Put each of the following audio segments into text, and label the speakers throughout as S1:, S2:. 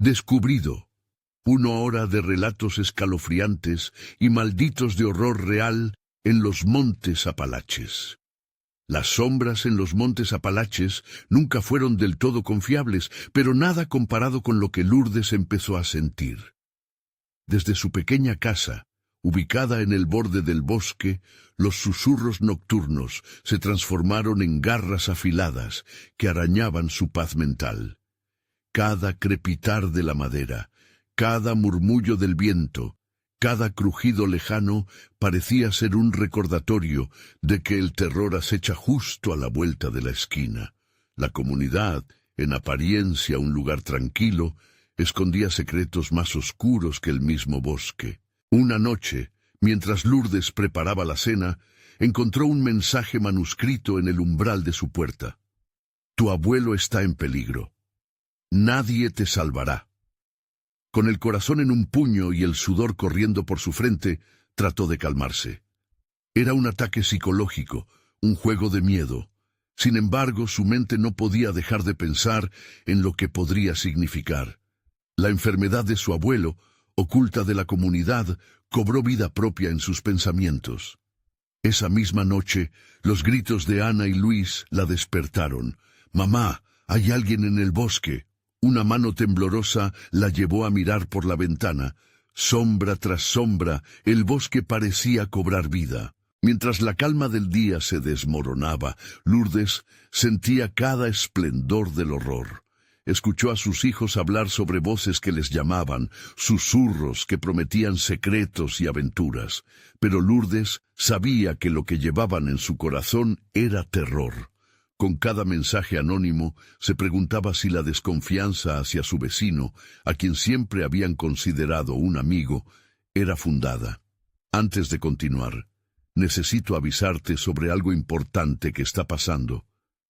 S1: Descubrido. Una hora de relatos escalofriantes y malditos de horror real en los Montes Apalaches. Las sombras en los Montes Apalaches nunca fueron del todo confiables, pero nada comparado con lo que Lourdes empezó a sentir. Desde su pequeña casa, ubicada en el borde del bosque, los susurros nocturnos se transformaron en garras afiladas que arañaban su paz mental. Cada crepitar de la madera, cada murmullo del viento, cada crujido lejano parecía ser un recordatorio de que el terror acecha justo a la vuelta de la esquina. La comunidad, en apariencia un lugar tranquilo, escondía secretos más oscuros que el mismo bosque. Una noche, mientras Lourdes preparaba la cena, encontró un mensaje manuscrito en el umbral de su puerta. Tu abuelo está en peligro. Nadie te salvará. Con el corazón en un puño y el sudor corriendo por su frente, trató de calmarse. Era un ataque psicológico, un juego de miedo. Sin embargo, su mente no podía dejar de pensar en lo que podría significar. La enfermedad de su abuelo, oculta de la comunidad, cobró vida propia en sus pensamientos. Esa misma noche, los gritos de Ana y Luis la despertaron. «Mamá, hay alguien en el bosque». Una mano temblorosa la llevó a mirar por la ventana. Sombra tras sombra, el bosque parecía cobrar vida. Mientras la calma del día se desmoronaba, Lourdes sentía cada esplendor del horror. Escuchó a sus hijos hablar sobre voces que les llamaban, susurros que prometían secretos y aventuras. Pero Lourdes sabía que lo que llevaban en su corazón era terror. Con cada mensaje anónimo se preguntaba si la desconfianza hacia su vecino, a quien siempre habían considerado un amigo, era fundada. Antes de continuar, necesito avisarte sobre algo importante que está pasando.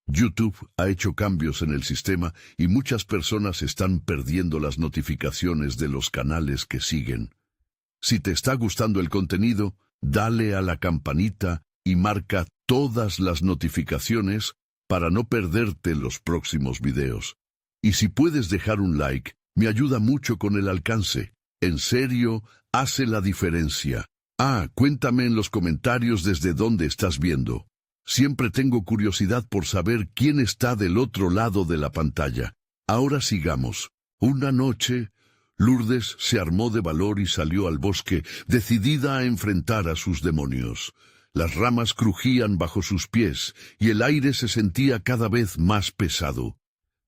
S1: YouTube ha hecho cambios en el sistema y muchas personas están perdiendo las notificaciones de los canales que siguen. Si te está gustando el contenido, dale a la campanita y marca todas las notificaciones para no perderte los próximos videos. Y si puedes dejar un like, me ayuda mucho con el alcance. En serio, hace la diferencia. Cuéntame en los comentarios desde dónde estás viendo. Siempre tengo curiosidad por saber quién está del otro lado de la pantalla. Ahora sigamos. Una noche, Lourdes se armó de valor y salió al bosque, decidida a enfrentar a sus demonios. Las ramas crujían bajo sus pies y el aire se sentía cada vez más pesado.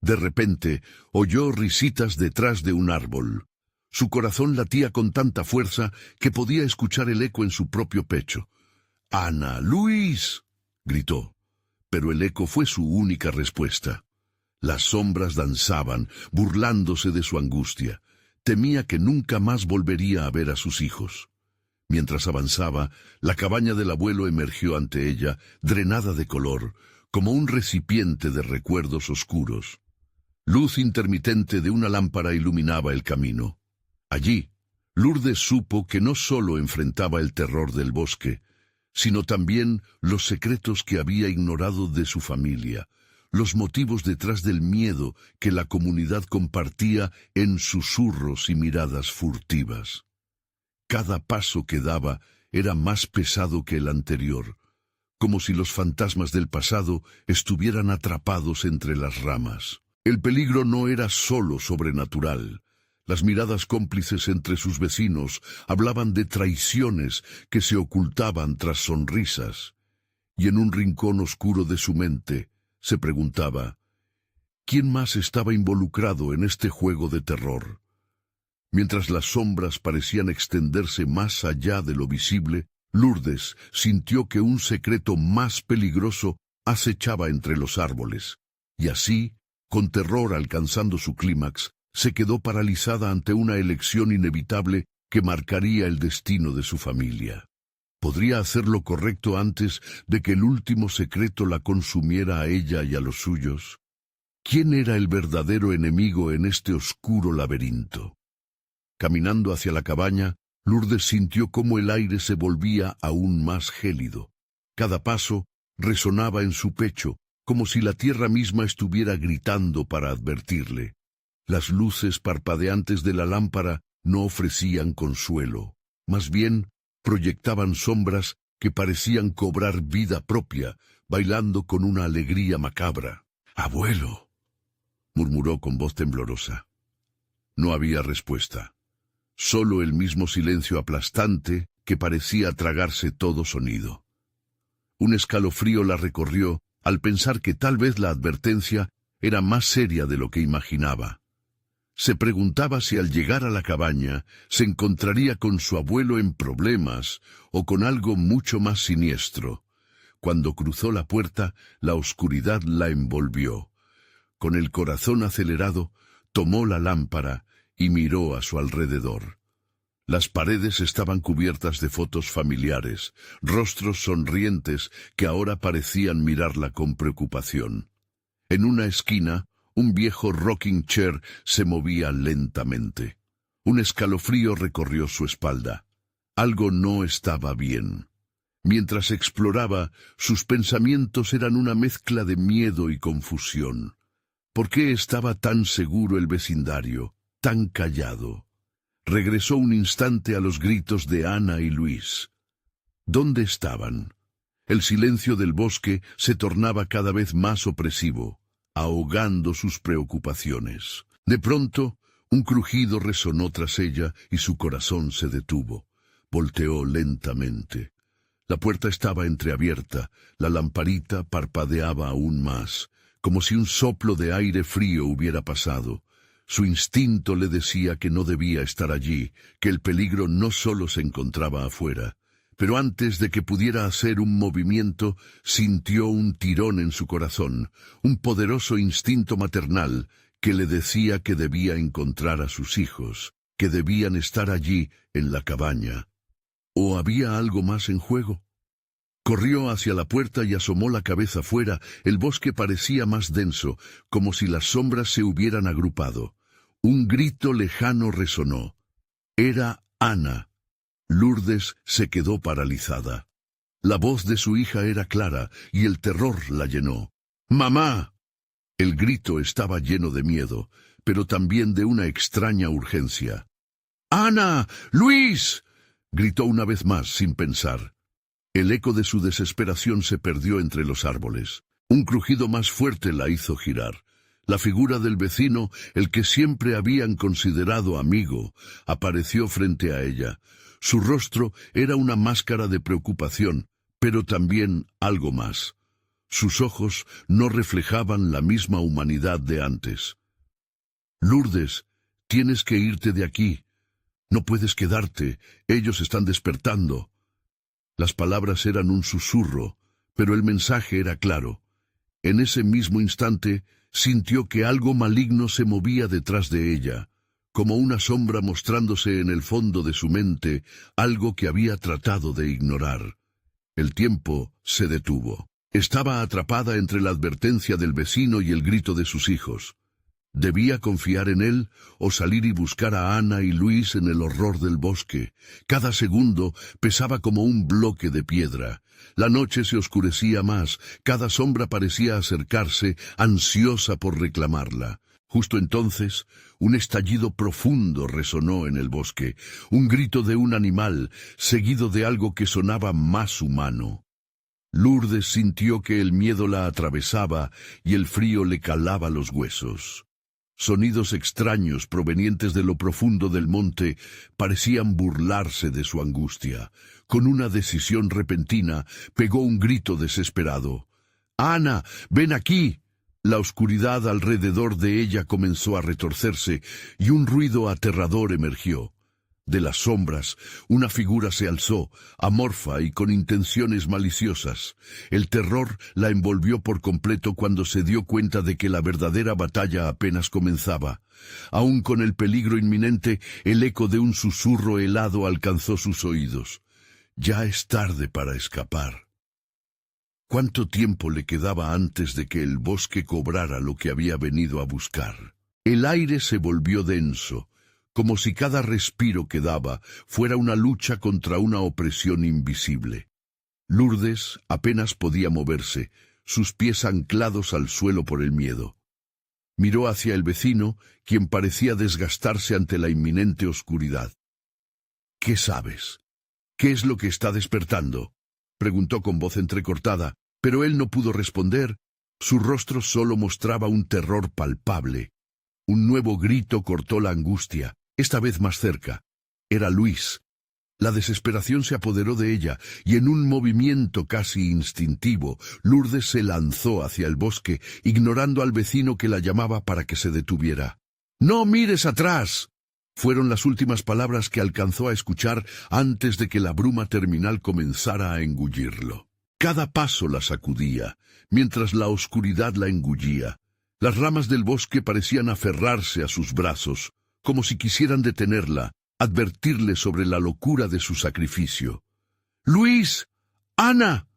S1: De repente, oyó risitas detrás de un árbol. Su corazón latía con tanta fuerza que podía escuchar el eco en su propio pecho. «¡Ana, Luis!», gritó, pero el eco fue su única respuesta. Las sombras danzaban, burlándose de su angustia. Temía que nunca más volvería a ver a sus hijos. Mientras avanzaba, la cabaña del abuelo emergió ante ella, drenada de color, como un recipiente de recuerdos oscuros. Luz intermitente de una lámpara iluminaba el camino. Allí, Lourdes supo que no solo enfrentaba el terror del bosque, sino también los secretos que había ignorado de su familia, los motivos detrás del miedo que la comunidad compartía en susurros y miradas furtivas. Cada paso que daba era más pesado que el anterior, como si los fantasmas del pasado estuvieran atrapados entre las ramas. El peligro no era solo sobrenatural. Las miradas cómplices entre sus vecinos hablaban de traiciones que se ocultaban tras sonrisas. Y en un rincón oscuro de su mente se preguntaba, ¿quién más estaba involucrado en este juego de terror? Mientras las sombras parecían extenderse más allá de lo visible, Lourdes sintió que un secreto más peligroso acechaba entre los árboles. Y así, con terror alcanzando su clímax, se quedó paralizada ante una elección inevitable que marcaría el destino de su familia. ¿Podría hacer lo correcto antes de que el último secreto la consumiera a ella y a los suyos? ¿Quién era el verdadero enemigo en este oscuro laberinto? Caminando hacia la cabaña, Lourdes sintió cómo el aire se volvía aún más gélido. Cada paso resonaba en su pecho, como si la tierra misma estuviera gritando para advertirle. Las luces parpadeantes de la lámpara no ofrecían consuelo, más bien proyectaban sombras que parecían cobrar vida propia, bailando con una alegría macabra. «Abuelo», murmuró con voz temblorosa. No había respuesta, solo el mismo silencio aplastante que parecía tragarse todo sonido. Un escalofrío la recorrió al pensar que tal vez la advertencia era más seria de lo que imaginaba. Se preguntaba si al llegar a la cabaña se encontraría con su abuelo en problemas o con algo mucho más siniestro. Cuando cruzó la puerta, la oscuridad la envolvió. Con el corazón acelerado, tomó la lámpara y miró a su alrededor. Las paredes estaban cubiertas de fotos familiares, rostros sonrientes que ahora parecían mirarla con preocupación. En una esquina, un viejo rocking chair se movía lentamente. Un escalofrío recorrió su espalda. Algo no estaba bien. Mientras exploraba, sus pensamientos eran una mezcla de miedo y confusión. ¿Por qué estaba tan seguro el vecindario, tan callado? Regresó un instante a los gritos de Ana y Luis. ¿Dónde estaban? El silencio del bosque se tornaba cada vez más opresivo, ahogando sus preocupaciones. De pronto, un crujido resonó tras ella y su corazón se detuvo. Volteó lentamente. La puerta estaba entreabierta, la lamparita parpadeaba aún más, como si un soplo de aire frío hubiera pasado. Su instinto le decía que no debía estar allí, que el peligro no solo se encontraba afuera. Pero antes de que pudiera hacer un movimiento, sintió un tirón en su corazón, un poderoso instinto maternal que le decía que debía encontrar a sus hijos, que debían estar allí en la cabaña. ¿O había algo más en juego? Corrió hacia la puerta y asomó la cabeza fuera. El bosque parecía más denso, como si las sombras se hubieran agrupado. Un grito lejano resonó. Era Ana. Lourdes se quedó paralizada. La voz de su hija era clara y el terror la llenó. ¡Mamá! El grito estaba lleno de miedo, pero también de una extraña urgencia. ¡Ana! ¡Luis!, gritó una vez más sin pensar. El eco de su desesperación se perdió entre los árboles. Un crujido más fuerte la hizo girar. La figura del vecino, el que siempre habían considerado amigo, apareció frente a ella. Su rostro era una máscara de preocupación, pero también algo más. Sus ojos no reflejaban la misma humanidad de antes. «Lourdes, tienes que irte de aquí. No puedes quedarte, ellos están despertando». Las palabras eran un susurro, pero el mensaje era claro. En ese mismo instante, sintió que algo maligno se movía detrás de ella, como una sombra mostrándose en el fondo de su mente, algo que había tratado de ignorar. El tiempo se detuvo. Estaba atrapada entre la advertencia del vecino y el grito de sus hijos. ¿Debía confiar en él o salir y buscar a Ana y Luis en el horror del bosque? Cada segundo pesaba como un bloque de piedra. La noche se oscurecía más, cada sombra parecía acercarse, ansiosa por reclamarla. Justo entonces, un estallido profundo resonó en el bosque, un grito de un animal, seguido de algo que sonaba más humano. Lourdes sintió que el miedo la atravesaba y el frío le calaba los huesos. Sonidos extraños provenientes de lo profundo del monte parecían burlarse de su angustia. Con una decisión repentina, pegó un grito desesperado. «¡Ana, ven aquí!». La oscuridad alrededor de ella comenzó a retorcerse y un ruido aterrador emergió. De las sombras, una figura se alzó, amorfa y con intenciones maliciosas. El terror la envolvió por completo cuando se dio cuenta de que la verdadera batalla apenas comenzaba. Aún con el peligro inminente, el eco de un susurro helado alcanzó sus oídos. «Ya es tarde para escapar». ¿Cuánto tiempo le quedaba antes de que el bosque cobrara lo que había venido a buscar? El aire se volvió denso, como si cada respiro que daba fuera una lucha contra una opresión invisible. Lourdes apenas podía moverse, sus pies anclados al suelo por el miedo. Miró hacia el vecino, quien parecía desgastarse ante la inminente oscuridad. —¿Qué sabes? ¿Qué es lo que está despertando? —preguntó con voz entrecortada, pero él no pudo responder. Su rostro solo mostraba un terror palpable. Un nuevo grito cortó la angustia, esta vez más cerca. Era Luis. La desesperación se apoderó de ella, y en un movimiento casi instintivo, Lourdes se lanzó hacia el bosque, ignorando al vecino que la llamaba para que se detuviera. —¡No mires atrás! Fueron las últimas palabras que alcanzó a escuchar antes de que la bruma terminal comenzara a engullirlo. Cada paso la sacudía, mientras la oscuridad la engullía. Las ramas del bosque parecían aferrarse a sus brazos, como si quisieran detenerla, advertirle sobre la locura de su sacrificio. —¡Luis! ¡Ana!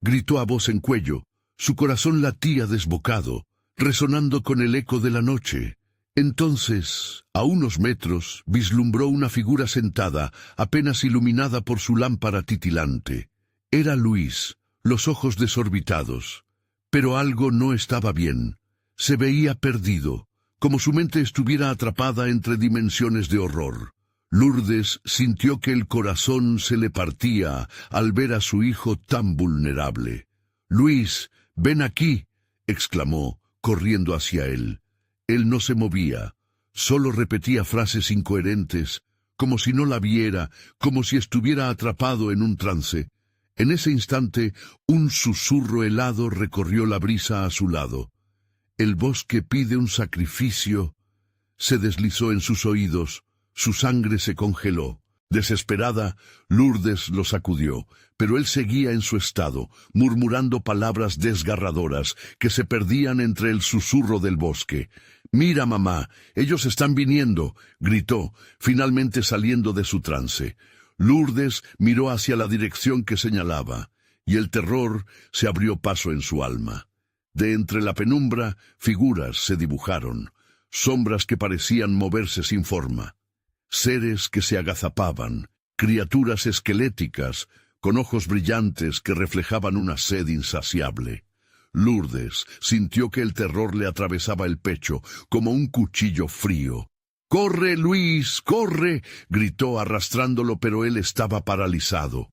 S1: —gritó a voz en cuello. Su corazón latía desbocado, resonando con el eco de la noche. Entonces, a unos metros, vislumbró una figura sentada, apenas iluminada por su lámpara titilante. Era Luis, los ojos desorbitados. Pero algo no estaba bien. Se veía perdido, como su mente estuviera atrapada entre dimensiones de horror. Lourdes sintió que el corazón se le partía al ver a su hijo tan vulnerable. —Luis, ven aquí —exclamó, corriendo hacia él. Él no se movía, solo repetía frases incoherentes, como si no la viera, como si estuviera atrapado en un trance. En ese instante, un susurro helado recorrió la brisa a su lado. El bosque pide un sacrificio. Se deslizó en sus oídos, su sangre se congeló. Desesperada, Lourdes lo sacudió, pero él seguía en su estado, murmurando palabras desgarradoras que se perdían entre el susurro del bosque. —Mira, mamá, ellos están viniendo —gritó, finalmente saliendo de su trance. Lourdes miró hacia la dirección que señalaba, y el terror se abrió paso en su alma. De entre la penumbra, figuras se dibujaron, sombras que parecían moverse sin forma. Seres que se agazapaban, criaturas esqueléticas, con ojos brillantes que reflejaban una sed insaciable. Lourdes sintió que el terror le atravesaba el pecho como un cuchillo frío. —¡Corre, Luis, corre! —gritó arrastrándolo, pero él estaba paralizado.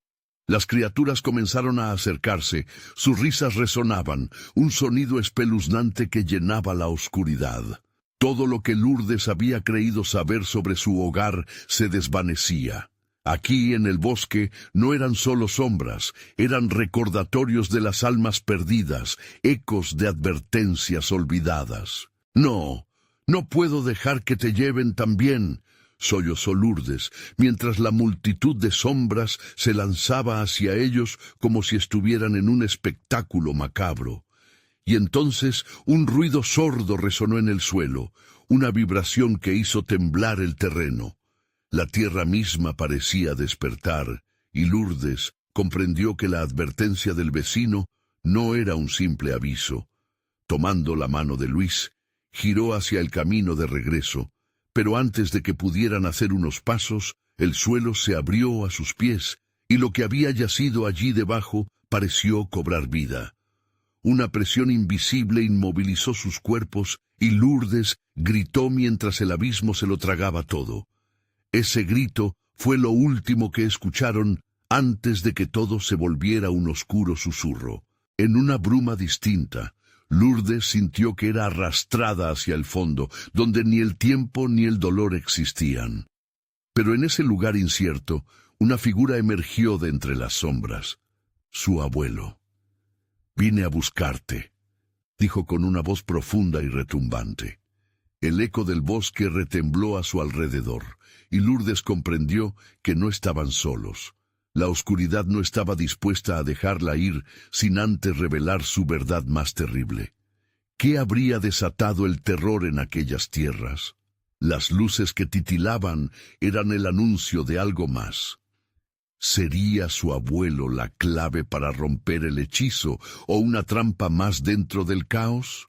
S1: Las criaturas comenzaron a acercarse, sus risas resonaban, un sonido espeluznante que llenaba la oscuridad. Todo lo que Lourdes había creído saber sobre su hogar se desvanecía. Aquí, en el bosque, no eran solo sombras, eran recordatorios de las almas perdidas, ecos de advertencias olvidadas. —No, no puedo dejar que te lleven también —sollozó Lourdes, mientras la multitud de sombras se lanzaba hacia ellos como si estuvieran en un espectáculo macabro. Y entonces un ruido sordo resonó en el suelo, una vibración que hizo temblar el terreno. La tierra misma parecía despertar, y Lourdes comprendió que la advertencia del vecino no era un simple aviso. Tomando la mano de Luis, giró hacia el camino de regreso, pero antes de que pudieran hacer unos pasos, el suelo se abrió a sus pies, y lo que había yacido allí debajo pareció cobrar vida. Una presión invisible inmovilizó sus cuerpos, y Lourdes gritó mientras el abismo se lo tragaba todo. Ese grito fue lo último que escucharon antes de que todo se volviera un oscuro susurro. En una bruma distinta, Lourdes sintió que era arrastrada hacia el fondo, donde ni el tiempo ni el dolor existían. Pero en ese lugar incierto, una figura emergió de entre las sombras. Su abuelo. —Vine a buscarte —dijo con una voz profunda y retumbante. El eco del bosque retembló a su alrededor, y Lourdes comprendió que no estaban solos. La oscuridad no estaba dispuesta a dejarla ir sin antes revelar su verdad más terrible. ¿Qué habría desatado el terror en aquellas tierras? Las luces que titilaban eran el anuncio de algo más. ¿Sería su abuelo la clave para romper el hechizo o una trampa más dentro del caos?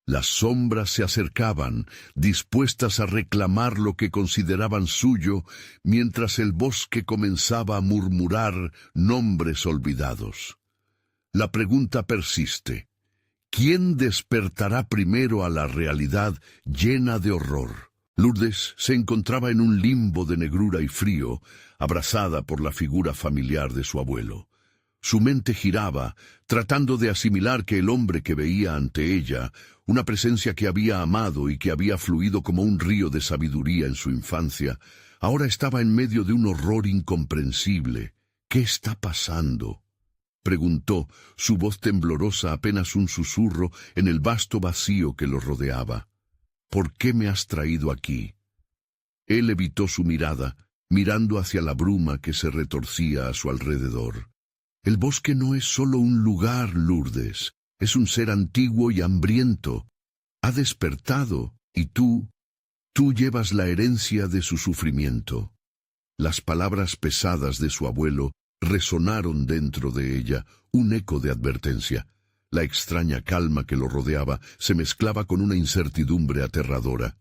S1: Las sombras se acercaban, dispuestas a reclamar lo que consideraban suyo, mientras el bosque comenzaba a murmurar nombres olvidados. La pregunta persiste. ¿Quién despertará primero a la realidad llena de horror? Lourdes se encontraba en un limbo de negrura y frío, abrazada por la figura familiar de su abuelo. Su mente giraba, tratando de asimilar que el hombre que veía ante ella, una presencia que había amado y que había fluido como un río de sabiduría en su infancia, ahora estaba en medio de un horror incomprensible. ¿Qué está pasando?, preguntó, su voz temblorosa apenas un susurro en el vasto vacío que lo rodeaba. ¿Por qué me has traído aquí? Él evitó su mirada, mirando hacia la bruma que se retorcía a su alrededor. El bosque no es solo un lugar, Lourdes, es un ser antiguo y hambriento. Ha despertado, y tú llevas la herencia de su sufrimiento. Las palabras pesadas de su abuelo resonaron dentro de ella, un eco de advertencia. La extraña calma que lo rodeaba se mezclaba con una incertidumbre aterradora.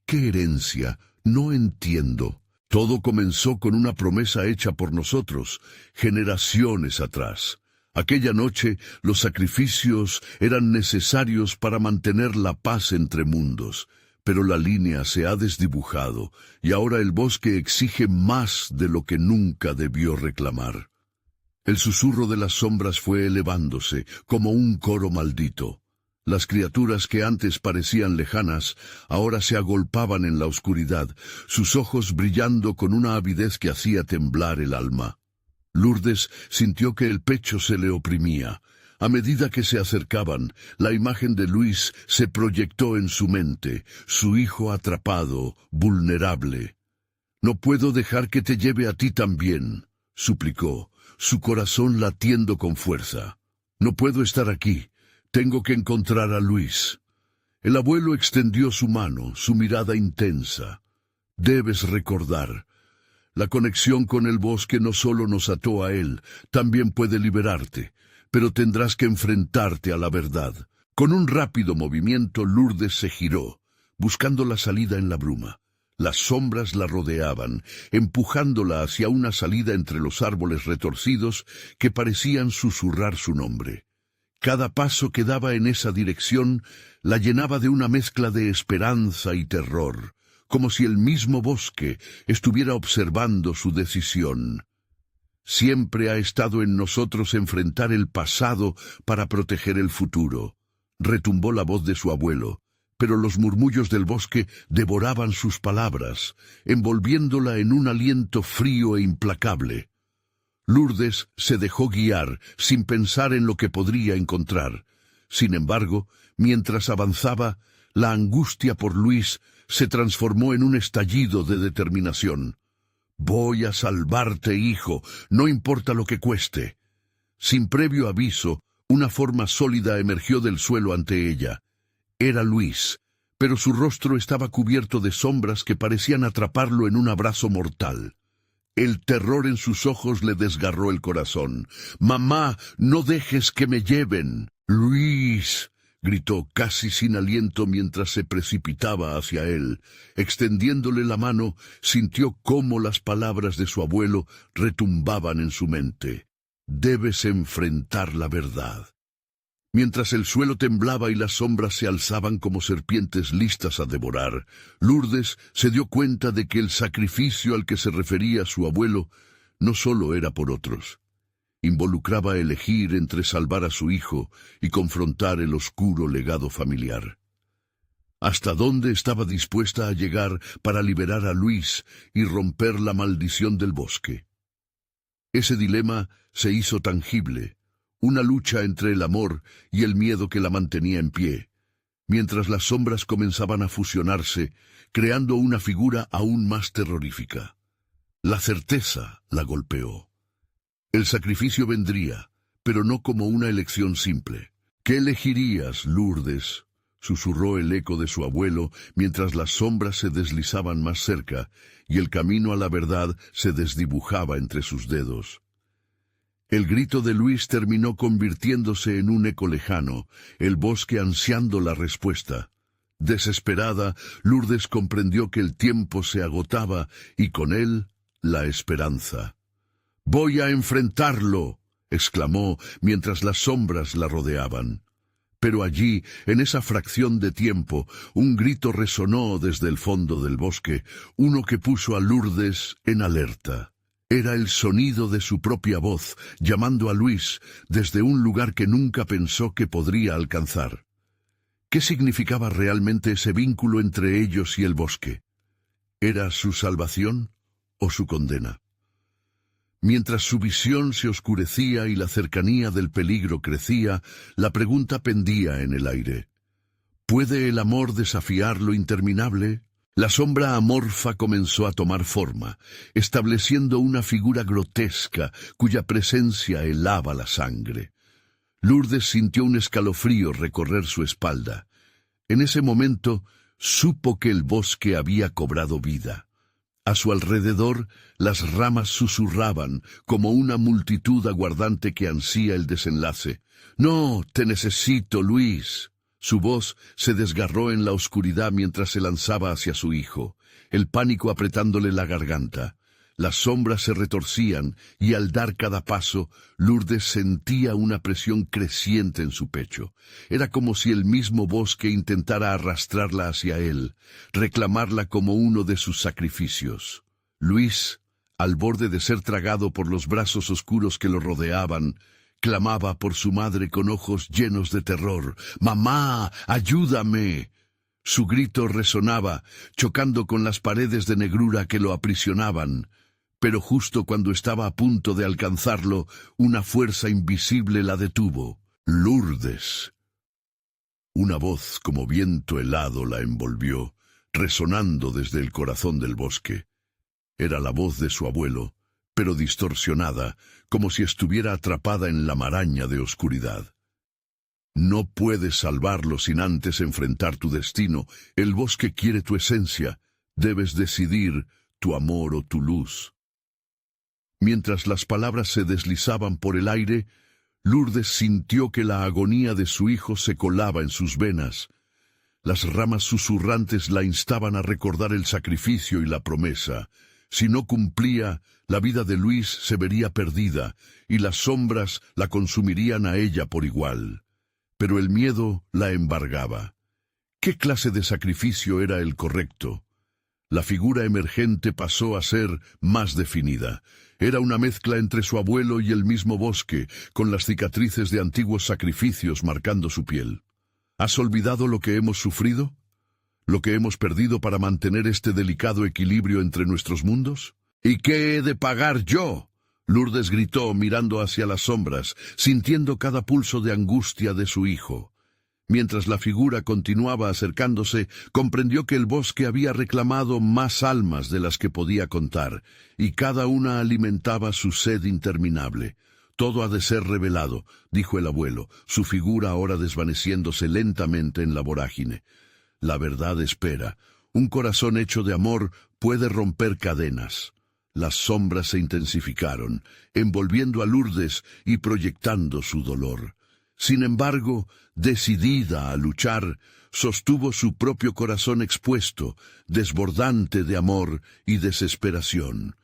S1: ¿Qué herencia? No entiendo. Todo comenzó con una promesa hecha por nosotros, generaciones atrás. Aquella noche, los sacrificios eran necesarios para mantener la paz entre mundos, pero la línea se ha desdibujado y ahora el bosque exige más de lo que nunca debió reclamar. El susurro de las sombras fue elevándose, como un coro maldito. Las criaturas que antes parecían lejanas, ahora se agolpaban en la oscuridad, sus ojos brillando con una avidez que hacía temblar el alma. Lourdes sintió que el pecho se le oprimía. A medida que se acercaban, la imagen de Luis se proyectó en su mente, su hijo atrapado, vulnerable. «No puedo dejar que te lleve a ti también», suplicó, su corazón latiendo con fuerza. «No puedo estar aquí. Tengo que encontrar a Luis». El abuelo extendió su mano, su mirada intensa. «Debes recordar. La conexión con el bosque no solo nos ató a él, también puede liberarte, pero tendrás que enfrentarte a la verdad». Con un rápido movimiento, Lourdes se giró, buscando la salida en la bruma. Las sombras la rodeaban, empujándola hacia una salida entre los árboles retorcidos que parecían susurrar su nombre. Cada paso que daba en esa dirección la llenaba de una mezcla de esperanza y terror, como si el mismo bosque estuviera observando su decisión. Siempre ha estado en nosotros enfrentar el pasado para proteger el futuro, retumbó la voz de su abuelo, pero los murmullos del bosque devoraban sus palabras, envolviéndola en un aliento frío e implacable. Lourdes se dejó guiar, sin pensar en lo que podría encontrar. Sin embargo, mientras avanzaba, la angustia por Luis se transformó en un estallido de determinación. «Voy a salvarte, hijo, no importa lo que cueste». Sin previo aviso, una forma sólida emergió del suelo ante ella. Era Luis, pero su rostro estaba cubierto de sombras que parecían atraparlo en un abrazo mortal. El terror en sus ojos le desgarró el corazón. «Mamá, no dejes que me lleven». «Luis», gritó casi sin aliento mientras se precipitaba hacia él. Extendiéndole la mano, sintió cómo las palabras de su abuelo retumbaban en su mente. «Debes enfrentar la verdad». Mientras el suelo temblaba y las sombras se alzaban como serpientes listas a devorar, Lourdes se dio cuenta de que el sacrificio al que se refería su abuelo no solo era por otros. Involucraba elegir entre salvar a su hijo y confrontar el oscuro legado familiar. ¿Hasta dónde estaba dispuesta a llegar para liberar a Luis y romper la maldición del bosque? Ese dilema se hizo tangible, una lucha entre el amor y el miedo que la mantenía en pie, mientras las sombras comenzaban a fusionarse, creando una figura aún más terrorífica. La certeza la golpeó. El sacrificio vendría, pero no como una elección simple. «¿Qué elegirías, Lourdes?», susurró el eco de su abuelo mientras las sombras se deslizaban más cerca y el camino a la verdad se desdibujaba entre sus dedos. El grito de Luis terminó convirtiéndose en un eco lejano, el bosque ansiando la respuesta. Desesperada, Lourdes comprendió que el tiempo se agotaba y con él la esperanza. «Voy a enfrentarlo», exclamó mientras las sombras la rodeaban. Pero allí, en esa fracción de tiempo, un grito resonó desde el fondo del bosque, uno que puso a Lourdes en alerta. Era el sonido de su propia voz, llamando a Luis desde un lugar que nunca pensó que podría alcanzar. ¿Qué significaba realmente ese vínculo entre ellos y el bosque? ¿Era su salvación o su condena? Mientras su visión se oscurecía y la cercanía del peligro crecía, la pregunta pendía en el aire. ¿Puede el amor desafiar lo interminable? La sombra amorfa comenzó a tomar forma, estableciendo una figura grotesca cuya presencia helaba la sangre. Lourdes sintió un escalofrío recorrer su espalda. En ese momento supo que el bosque había cobrado vida. A su alrededor, las ramas susurraban como una multitud aguardante que ansía el desenlace. «No, te necesito, Luis». Su voz se desgarró en la oscuridad mientras se lanzaba hacia su hijo, el pánico apretándole la garganta. Las sombras se retorcían y al dar cada paso, Lourdes sentía una presión creciente en su pecho. Era como si el mismo bosque intentara arrastrarla hacia él, reclamarla como uno de sus sacrificios. Luis, al borde de ser tragado por los brazos oscuros que lo rodeaban, clamaba por su madre con ojos llenos de terror. «¡Mamá, ayúdame!». Su grito resonaba, chocando con las paredes de negrura que lo aprisionaban. Pero justo cuando estaba a punto de alcanzarlo, una fuerza invisible la detuvo. «Lourdes». Una voz como viento helado la envolvió, resonando desde el corazón del bosque. Era la voz de su abuelo, pero distorsionada, como si estuviera atrapada en la maraña de oscuridad. «No puedes salvarlo sin antes enfrentar tu destino. El bosque quiere tu esencia. Debes decidir tu amor o tu luz». Mientras las palabras se deslizaban por el aire, Lourdes sintió que la agonía de su hijo se colaba en sus venas. Las ramas susurrantes la instaban a recordar el sacrificio y la promesa. Si no cumplía, la vida de Luis se vería perdida, y las sombras la consumirían a ella por igual. Pero el miedo la embargaba. ¿Qué clase de sacrificio era el correcto? La figura emergente pasó a ser más definida. Era una mezcla entre su abuelo y el mismo bosque, con las cicatrices de antiguos sacrificios marcando su piel. ¿Has olvidado lo que hemos sufrido? ¿Lo que hemos perdido para mantener este delicado equilibrio entre nuestros mundos? ¿Y qué he de pagar yo?, Lourdes gritó mirando hacia las sombras, sintiendo cada pulso de angustia de su hijo. Mientras la figura continuaba acercándose, comprendió que el bosque había reclamado más almas de las que podía contar, y cada una alimentaba su sed interminable. «Todo ha de ser revelado», dijo el abuelo, su figura ahora desvaneciéndose lentamente en la vorágine. «La verdad espera. Un corazón hecho de amor puede romper cadenas». Las sombras se intensificaron, envolviendo a Lourdes y proyectando su dolor. Sin embargo, decidida a luchar, sostuvo su propio corazón expuesto, desbordante de amor y desesperación.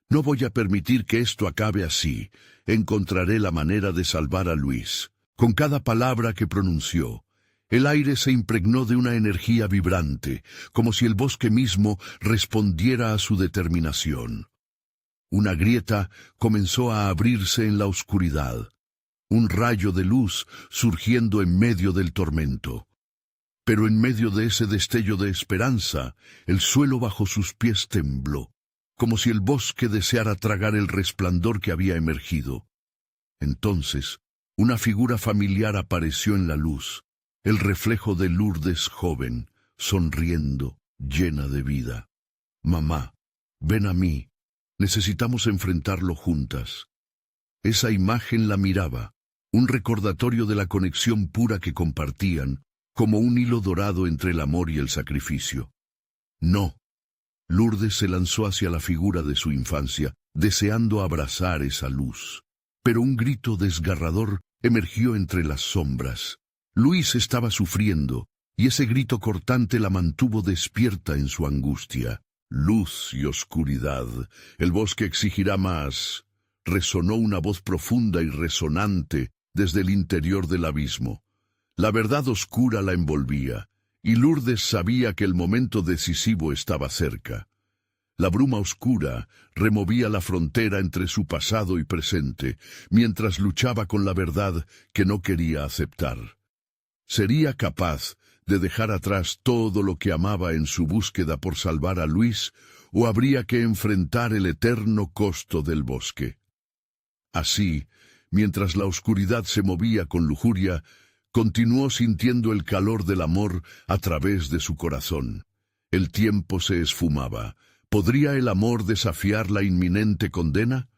S1: «No voy a permitir que esto acabe así. Encontraré la manera de salvar a Luis». Con cada palabra que pronunció, el aire se impregnó de una energía vibrante, como si el bosque mismo respondiera a su determinación. Una grieta comenzó a abrirse en la oscuridad, un rayo de luz surgiendo en medio del tormento. Pero en medio de ese destello de esperanza, el suelo bajo sus pies tembló, como si el bosque deseara tragar el resplandor que había emergido. Entonces, una figura familiar apareció en la luz, el reflejo de Lourdes joven, sonriendo, llena de vida. «Mamá, ven a mí. Necesitamos enfrentarlo juntas». Esa imagen la miraba, un recordatorio de la conexión pura que compartían, como un hilo dorado entre el amor y el sacrificio. «No». Lourdes se lanzó hacia la figura de su infancia, deseando abrazar esa luz. Pero un grito desgarrador emergió entre las sombras. Luis estaba sufriendo, y ese grito cortante la mantuvo despierta en su angustia. «Luz y oscuridad, el bosque exigirá más», resonó una voz profunda y resonante desde el interior del abismo. La verdad oscura la envolvía, y Lourdes sabía que el momento decisivo estaba cerca. La bruma oscura removía la frontera entre su pasado y presente, mientras luchaba con la verdad que no quería aceptar. ¿Sería capaz de dejar atrás todo lo que amaba en su búsqueda por salvar a Luis, o habría que enfrentar el eterno costo del bosque? Así, mientras la oscuridad se movía con lujuria, continuó sintiendo el calor del amor a través de su corazón. El tiempo se esfumaba. ¿Podría el amor desafiar la inminente condena?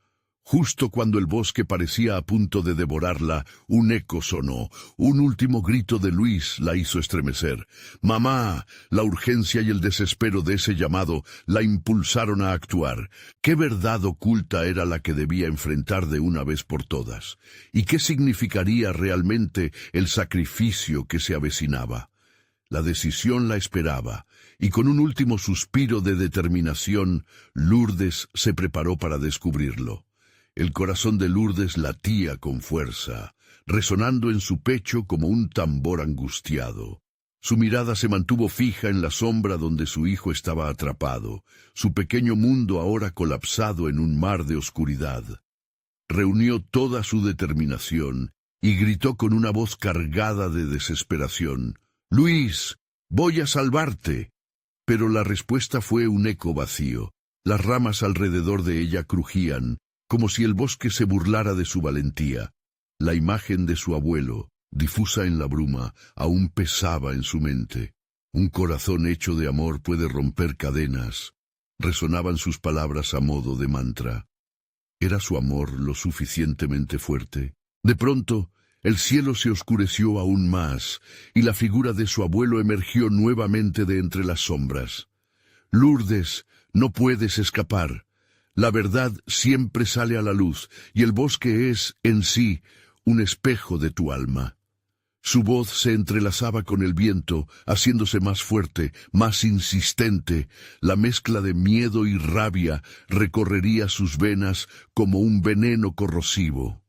S1: Justo cuando el bosque parecía a punto de devorarla, un eco sonó. Un último grito de Luis la hizo estremecer. ¡Mamá! La urgencia y el desespero de ese llamado la impulsaron a actuar. ¿Qué verdad oculta era la que debía enfrentar de una vez por todas? ¿Y qué significaría realmente el sacrificio que se avecinaba? La decisión la esperaba, y con un último suspiro de determinación, Lourdes se preparó para descubrirlo. El corazón de Lourdes latía con fuerza, resonando en su pecho como un tambor angustiado. Su mirada se mantuvo fija en la sombra donde su hijo estaba atrapado, su pequeño mundo ahora colapsado en un mar de oscuridad. Reunió toda su determinación y gritó con una voz cargada de desesperación: «¡Luis, voy a salvarte!». Pero la respuesta fue un eco vacío. Las ramas alrededor de ella crujían, como si el bosque se burlara de su valentía. La imagen de su abuelo, difusa en la bruma, aún pesaba en su mente. Un corazón hecho de amor puede romper cadenas. Resonaban sus palabras a modo de mantra. ¿Era su amor lo suficientemente fuerte? De pronto, el cielo se oscureció aún más, y la figura de su abuelo emergió nuevamente de entre las sombras. «Lourdes, no puedes escapar. La verdad siempre sale a la luz, y el bosque es, en sí, un espejo de tu alma». Su voz se entrelazaba con el viento, haciéndose más fuerte, más insistente. La mezcla de miedo y rabia recorrería sus venas como un veneno corrosivo.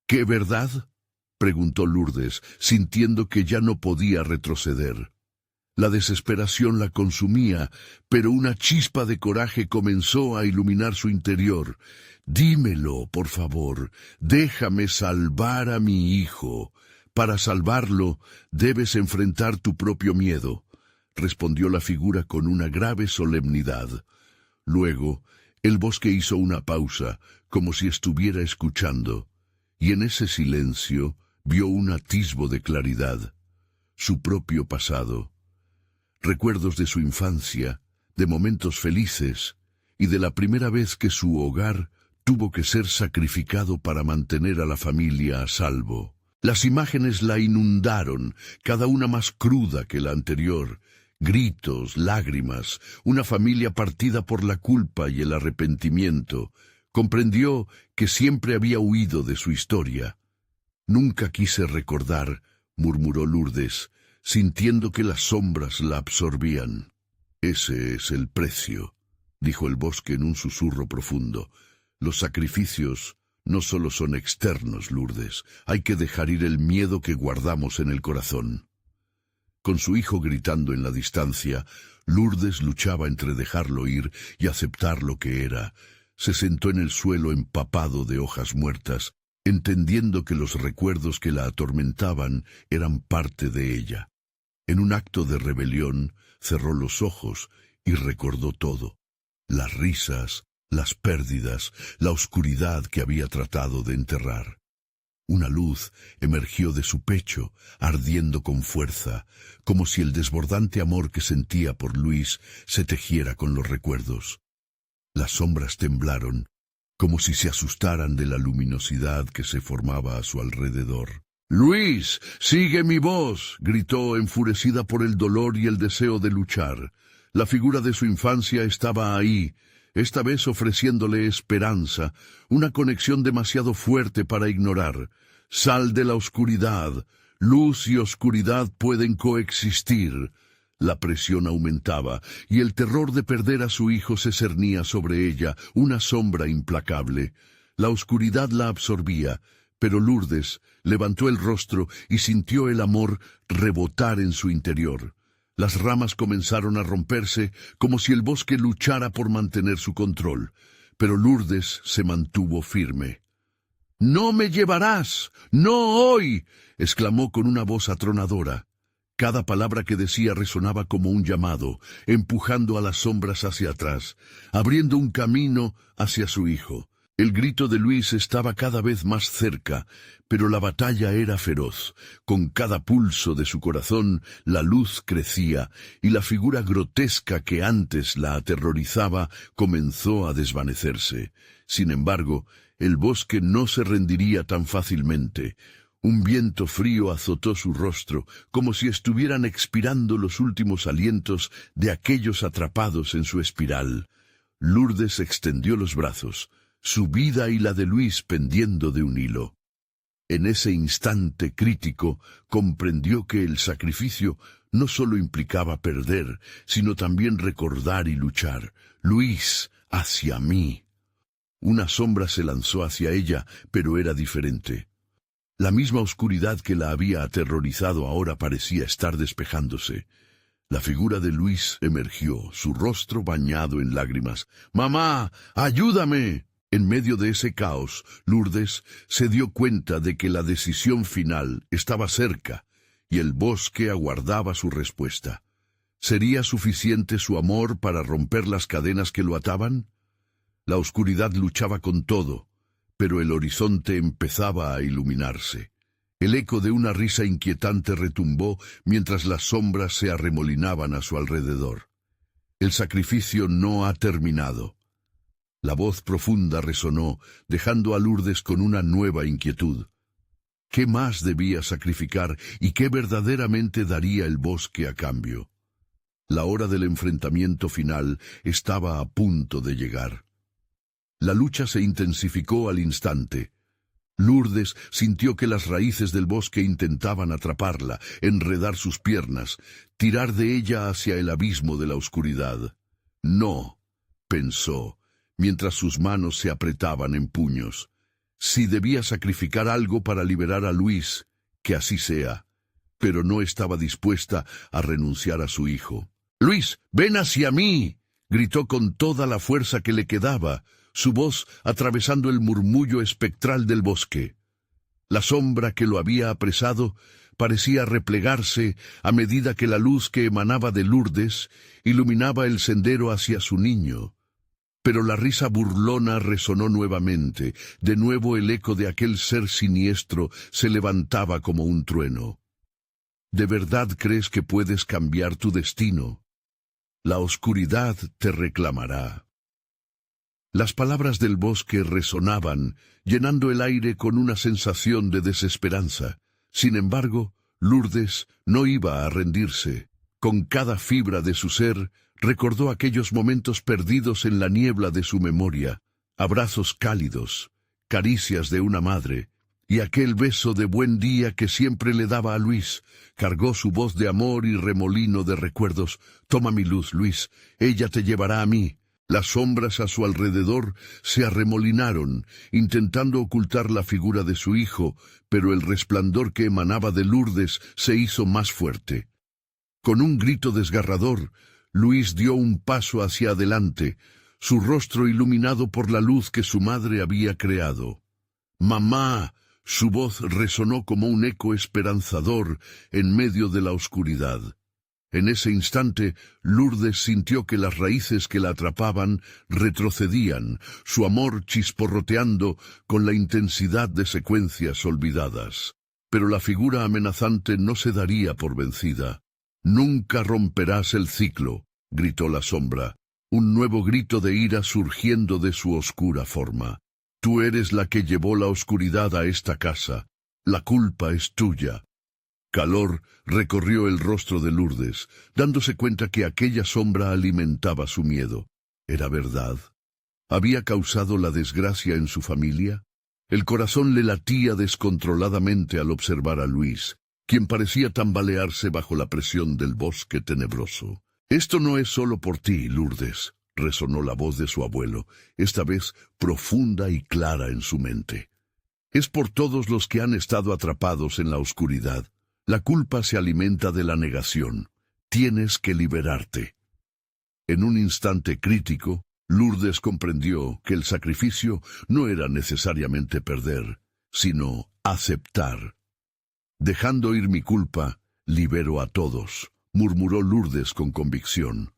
S1: «¿Qué verdad?», preguntó Lourdes, sintiendo que ya no podía retroceder. La desesperación la consumía, pero una chispa de coraje comenzó a iluminar su interior. «Dímelo, por favor, déjame salvar a mi hijo. Para salvarlo, debes enfrentar tu propio miedo», respondió la figura con una grave solemnidad. Luego, el bosque hizo una pausa, como si estuviera escuchando, y en ese silencio vio un atisbo de claridad. Su propio pasado. Recuerdos de su infancia, de momentos felices, y de la primera vez que su hogar tuvo que ser sacrificado para mantener a la familia a salvo. Las imágenes la inundaron, cada una más cruda que la anterior. Gritos, lágrimas, una familia partida por la culpa y el arrepentimiento. Comprendió que siempre había huido de su historia. «Nunca quise recordar», murmuró Lourdes, sintiendo que las sombras la absorbían. «Ese es el precio», dijo el bosque en un susurro profundo. «Los sacrificios no solo son externos, Lourdes. Hay que dejar ir el miedo que guardamos en el corazón». Con su hijo gritando en la distancia, Lourdes luchaba entre dejarlo ir y aceptar lo que era. Se sentó en el suelo empapado de hojas muertas, entendiendo que los recuerdos que la atormentaban eran parte de ella. En un acto de rebelión, cerró los ojos y recordó todo: las risas, las pérdidas, la oscuridad que había tratado de enterrar. Una luz emergió de su pecho, ardiendo con fuerza, como si el desbordante amor que sentía por Luis se tejiera con los recuerdos. Las sombras temblaron, como si se asustaran de la luminosidad que se formaba a su alrededor. «¡Luis, sigue mi voz!», gritó, enfurecida por el dolor y el deseo de luchar. La figura de su infancia estaba ahí, esta vez ofreciéndole esperanza, una conexión demasiado fuerte para ignorar. «Sal de la oscuridad. Luz y oscuridad pueden coexistir». La presión aumentaba, y el terror de perder a su hijo se cernía sobre ella, una sombra implacable. La oscuridad la absorbía, Pero Lourdes levantó el rostro y sintió el amor rebotar en su interior. Las ramas comenzaron a romperse como si el bosque luchara por mantener su control, pero Lourdes se mantuvo firme. «¡No me llevarás! ¡No hoy!», exclamó con una voz atronadora. Cada palabra que decía resonaba como un llamado, empujando a las sombras hacia atrás, abriendo un camino hacia su hijo. El grito de Luis estaba cada vez más cerca, pero la batalla era feroz. Con cada pulso de su corazón, la luz crecía, y la figura grotesca que antes la aterrorizaba comenzó a desvanecerse. Sin embargo, el bosque no se rendiría tan fácilmente. Un viento frío azotó su rostro, como si estuvieran expirando los últimos alientos de aquellos atrapados en su espiral. Lourdes extendió los brazos, su vida y la de Luis pendiendo de un hilo. En ese instante crítico comprendió que el sacrificio no solo implicaba perder, sino también recordar y luchar. «Luis, hacia mí». Una sombra se lanzó hacia ella, pero era diferente. La misma oscuridad que la había aterrorizado ahora parecía estar despejándose. La figura de Luis emergió, su rostro bañado en lágrimas. «¡Mamá, ayúdame!». En medio de ese caos, Lourdes se dio cuenta de que la decisión final estaba cerca y el bosque aguardaba su respuesta. ¿Sería suficiente su amor para romper las cadenas que lo ataban? La oscuridad luchaba con todo, pero el horizonte empezaba a iluminarse. El eco de una risa inquietante retumbó mientras las sombras se arremolinaban a su alrededor. El sacrificio no ha terminado. La voz profunda resonó, dejando a Lourdes con una nueva inquietud. ¿Qué más debía sacrificar y qué verdaderamente daría el bosque a cambio? La hora del enfrentamiento final estaba a punto de llegar. La lucha se intensificó al instante. Lourdes sintió que las raíces del bosque intentaban atraparla, enredar sus piernas, tirar de ella hacia el abismo de la oscuridad. «No», pensó, mientras sus manos se apretaban en puños. Si debía sacrificar algo para liberar a Luis, que así sea, pero no estaba dispuesta a renunciar a su hijo. «¡Luis, ven hacia mí!», gritó con toda la fuerza que le quedaba, su voz atravesando el murmullo espectral del bosque. La sombra que lo había apresado parecía replegarse a medida que la luz que emanaba de Lourdes iluminaba el sendero hacia su niño. Pero la risa burlona resonó nuevamente. De nuevo el eco de aquel ser siniestro se levantaba como un trueno. ¿De verdad crees que puedes cambiar tu destino? La oscuridad te reclamará. Las palabras del bosque resonaban, llenando el aire con una sensación de desesperanza. Sin embargo, Lourdes no iba a rendirse. Con cada fibra de su ser, recordó aquellos momentos perdidos en la niebla de su memoria, abrazos cálidos, caricias de una madre, y aquel beso de buen día que siempre le daba a Luis. Cargó su voz de amor y remolino de recuerdos. «Toma mi luz, Luis, ella te llevará a mí». Las sombras a su alrededor se arremolinaron, intentando ocultar la figura de su hijo, pero el resplandor que emanaba de Lourdes se hizo más fuerte. Con un grito desgarrador, Luis dio un paso hacia adelante, su rostro iluminado por la luz que su madre había creado. «¡Mamá!», su voz resonó como un eco esperanzador en medio de la oscuridad. En ese instante, Lourdes sintió que las raíces que la atrapaban retrocedían, su amor chisporroteando con la intensidad de secuencias olvidadas. Pero la figura amenazante no se daría por vencida. «Nunca romperás el ciclo», gritó la sombra, un nuevo grito de ira surgiendo de su oscura forma. «Tú eres la que llevó la oscuridad a esta casa. La culpa es tuya». Calor recorrió el rostro de Lourdes, dándose cuenta que aquella sombra alimentaba su miedo. ¿Era verdad? ¿Había causado la desgracia en su familia? El corazón le latía descontroladamente al observar a Luis, quien parecía tambalearse bajo la presión del bosque tenebroso. «Esto no es solo por ti, Lourdes», resonó la voz de su abuelo, esta vez profunda y clara en su mente. Es por todos los que han estado atrapados en la oscuridad. La culpa se alimenta de la negación. Tienes que liberarte. En un instante crítico, Lourdes comprendió que el sacrificio no era necesariamente perder, sino aceptar. Dejando ir mi culpa, libero a todos, murmuró Lourdes con convicción.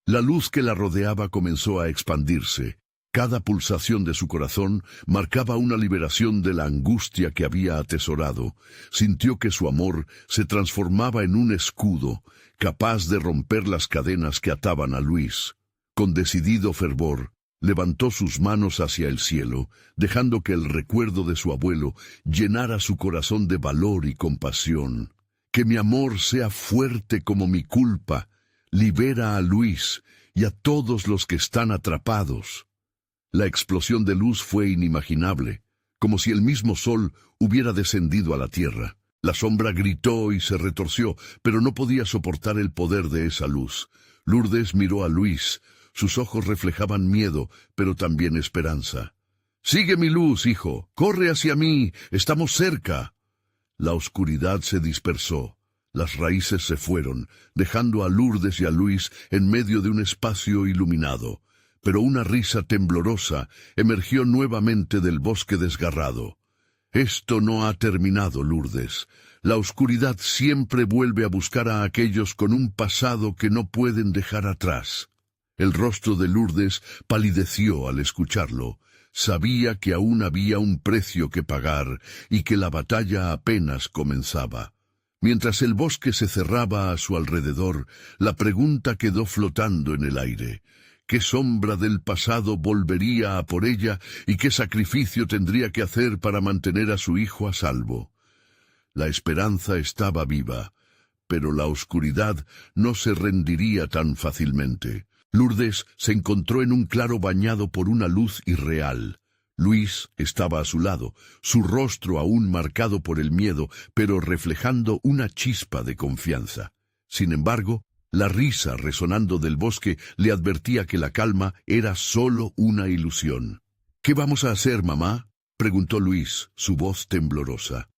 S1: La luz que la rodeaba comenzó a expandirse. Cada pulsación de su corazón marcaba una liberación de la angustia que había atesorado. Sintió que su amor se transformaba en un escudo, capaz de romper las cadenas que ataban a Luis. Con decidido fervor, levantó sus manos hacia el cielo, dejando que el recuerdo de su abuelo llenara su corazón de valor y compasión. Que mi amor sea fuerte como mi culpa. Libera a Luis y a todos los que están atrapados. La explosión de luz fue inimaginable, como si el mismo sol hubiera descendido a la tierra. La sombra gritó y se retorció, pero no podía soportar el poder de esa luz. Lourdes miró a Luis. Sus ojos reflejaban miedo, pero también esperanza. «Sigue mi luz, hijo. Corre hacia mí. Estamos cerca». La oscuridad se dispersó. Las raíces se fueron, dejando a Lourdes y a Luis en medio de un espacio iluminado. Pero una risa temblorosa emergió nuevamente del bosque desgarrado. «Esto no ha terminado, Lourdes. La oscuridad siempre vuelve a buscar a aquellos con un pasado que no pueden dejar atrás». El rostro de Lourdes palideció al escucharlo. Sabía que aún había un precio que pagar y que la batalla apenas comenzaba. Mientras el bosque se cerraba a su alrededor, la pregunta quedó flotando en el aire. ¿Qué sombra del pasado volvería a por ella y qué sacrificio tendría que hacer para mantener a su hijo a salvo? La esperanza estaba viva, pero la oscuridad no se rendiría tan fácilmente. Lourdes se encontró en un claro bañado por una luz irreal. Luis estaba a su lado, su rostro aún marcado por el miedo, pero reflejando una chispa de confianza. Sin embargo, la risa resonando del bosque le advertía que la calma era solo una ilusión. «¿Qué vamos a hacer, mamá?», preguntó Luis, su voz temblorosa.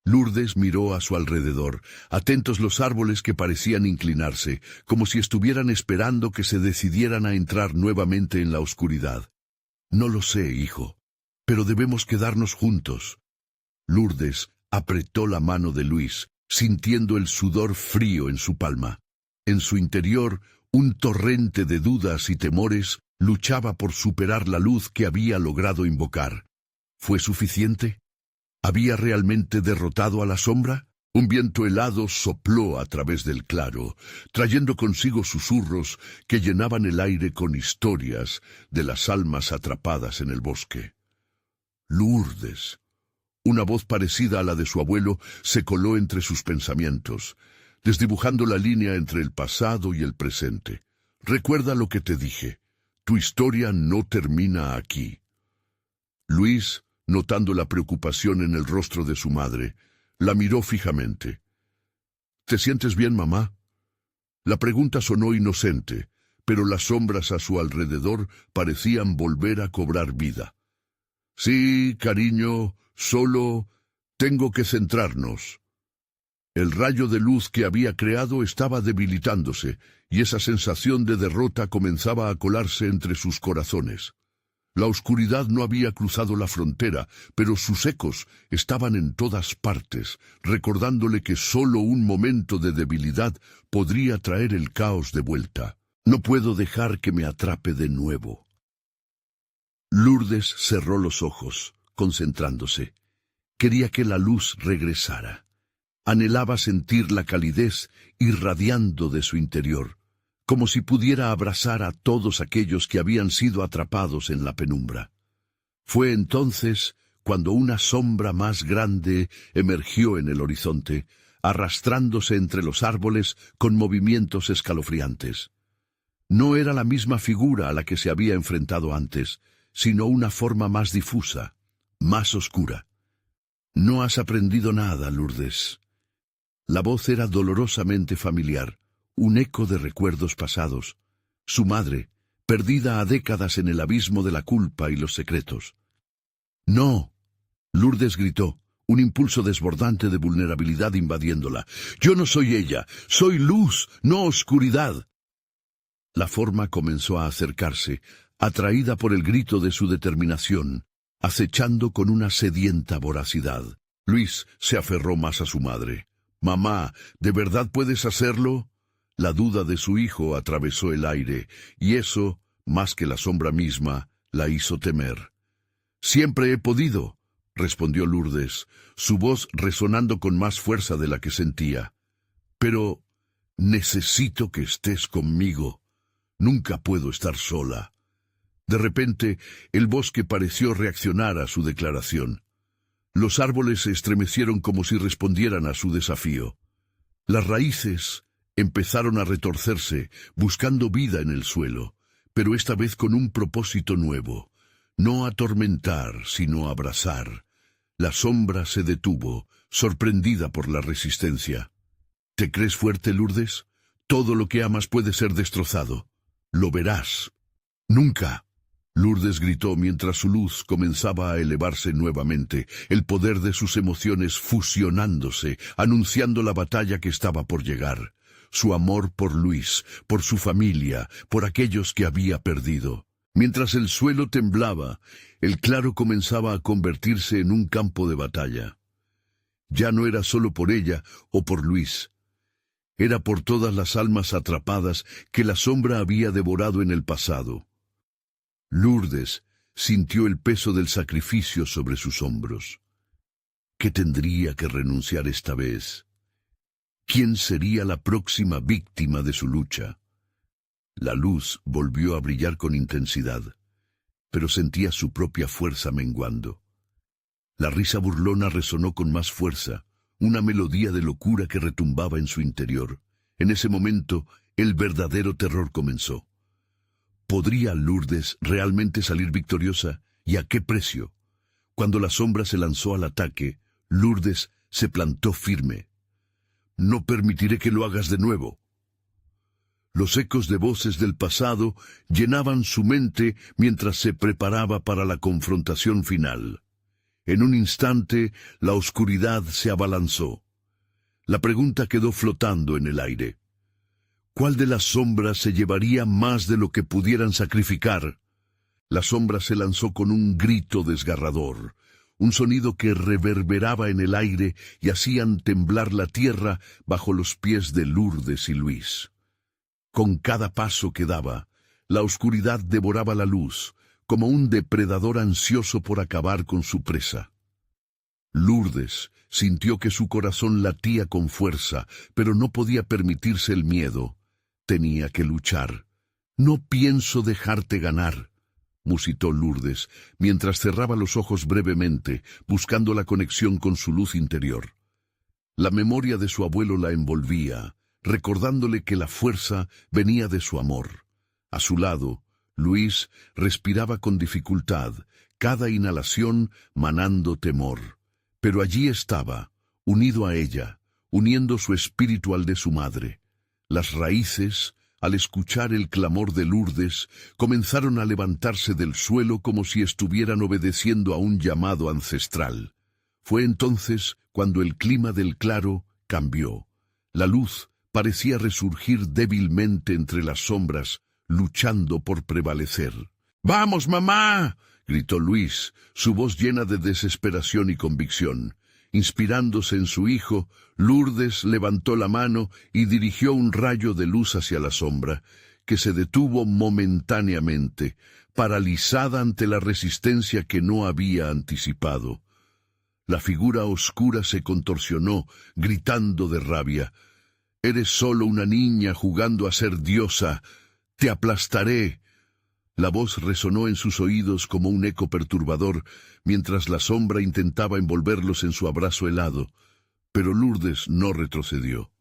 S1: Lourdes miró a su alrededor, atentos los árboles que parecían inclinarse, como si estuvieran esperando que se decidieran a entrar nuevamente en la oscuridad. «No lo sé, hijo, pero debemos quedarnos juntos». Lourdes apretó la mano de Luis, sintiendo el sudor frío en su palma. En su interior, un torrente de dudas y temores luchaba por superar la luz que había logrado invocar. ¿Fue suficiente? ¿Había realmente derrotado a la sombra? Un viento helado sopló a través del claro, trayendo consigo susurros que llenaban el aire con historias de las almas atrapadas en el bosque. Lourdes. Una voz parecida a la de su abuelo se coló entre sus pensamientos, desdibujando la línea entre el pasado y el presente. «Recuerda lo que te dije. Tu historia no termina aquí». Luis, notando la preocupación en el rostro de su madre, la miró fijamente. «¿Te sientes bien, mamá?». La pregunta sonó inocente, pero las sombras a su alrededor parecían volver a cobrar vida. «Sí, cariño, solo tengo que centrarnos». El rayo de luz que había creado estaba debilitándose, y esa sensación de derrota comenzaba a colarse entre sus corazones. La oscuridad no había cruzado la frontera, pero sus ecos estaban en todas partes, recordándole que solo un momento de debilidad podría traer el caos de vuelta. «No puedo dejar que me atrape de nuevo». Lourdes cerró los ojos, concentrándose. Quería que la luz regresara. Anhelaba sentir la calidez irradiando de su interior, como si pudiera abrazar a todos aquellos que habían sido atrapados en la penumbra. Fue entonces cuando una sombra más grande emergió en el horizonte, arrastrándose entre los árboles con movimientos escalofriantes. No era la misma figura a la que se había enfrentado antes, sino una forma más difusa, más oscura. «No has aprendido nada, Lourdes». La voz era dolorosamente familiar, un eco de recuerdos pasados. Su madre, perdida a décadas en el abismo de la culpa y los secretos. «No», Lourdes gritó, un impulso desbordante de vulnerabilidad invadiéndola. «Yo no soy ella, soy luz, no oscuridad». La forma comenzó a acercarse, atraída por el grito de su determinación, acechando con una sedienta voracidad. Luis se aferró más a su madre. «Mamá, ¿de verdad puedes hacerlo?» La duda de su hijo atravesó el aire, y eso, más que la sombra misma, la hizo temer. «Siempre he podido», respondió Lourdes, su voz resonando con más fuerza de la que sentía. «Pero necesito que estés conmigo. Nunca puedo estar sola». De repente, el bosque pareció reaccionar a su declaración. Los árboles se estremecieron como si respondieran a su desafío. Las raíces empezaron a retorcerse, buscando vida en el suelo, pero esta vez con un propósito nuevo: no atormentar, sino abrazar. La sombra se detuvo, sorprendida por la resistencia. ¿Te crees fuerte, Lourdes? Todo lo que amas puede ser destrozado. Lo verás. Nunca. Lourdes gritó mientras su luz comenzaba a elevarse nuevamente, el poder de sus emociones fusionándose, anunciando la batalla que estaba por llegar. Su amor por Luis, por su familia, por aquellos que había perdido. Mientras el suelo temblaba, el claro comenzaba a convertirse en un campo de batalla. Ya no era solo por ella o por Luis. Era por todas las almas atrapadas que la sombra había devorado en el pasado. Lourdes sintió el peso del sacrificio sobre sus hombros. ¿Qué tendría que renunciar esta vez? ¿Quién sería la próxima víctima de su lucha? La luz volvió a brillar con intensidad, pero sentía su propia fuerza menguando. La risa burlona resonó con más fuerza, una melodía de locura que retumbaba en su interior. En ese momento, el verdadero terror comenzó. ¿Podría Lourdes realmente salir victoriosa? ¿Y a qué precio? Cuando la sombra se lanzó al ataque, Lourdes se plantó firme. «No permitiré que lo hagas de nuevo». Los ecos de voces del pasado llenaban su mente mientras se preparaba para la confrontación final. En un instante, la oscuridad se abalanzó. La pregunta quedó flotando en el aire. ¿Cuál de las sombras se llevaría más de lo que pudieran sacrificar? La sombra se lanzó con un grito desgarrador, un sonido que reverberaba en el aire y hacían temblar la tierra bajo los pies de Lourdes y Luis. Con cada paso que daba, la oscuridad devoraba la luz, como un depredador ansioso por acabar con su presa. Lourdes sintió que su corazón latía con fuerza, pero no podía permitirse el miedo. Tenía que luchar. «No pienso dejarte ganar», musitó Lourdes, mientras cerraba los ojos brevemente, buscando la conexión con su luz interior. La memoria de su abuelo la envolvía, recordándole que la fuerza venía de su amor. A su lado, Luis respiraba con dificultad, cada inhalación manando temor. Pero allí estaba, unido a ella, uniendo su espíritu al de su madre. Las raíces, al escuchar el clamor de Lourdes, comenzaron a levantarse del suelo como si estuvieran obedeciendo a un llamado ancestral. Fue entonces cuando el clima del claro cambió. La luz parecía resurgir débilmente entre las sombras, luchando por prevalecer. «¡Vamos, mamá!», gritó Luis, su voz llena de desesperación y convicción. Inspirándose en su hijo, Lourdes levantó la mano y dirigió un rayo de luz hacia la sombra, que se detuvo momentáneamente, paralizada ante la resistencia que no había anticipado. La figura oscura se contorsionó, gritando de rabia. «Eres solo una niña jugando a ser diosa. Te aplastaré». La voz resonó en sus oídos como un eco perturbador, mientras la sombra intentaba envolverlos en su abrazo helado, pero Lourdes no retrocedió.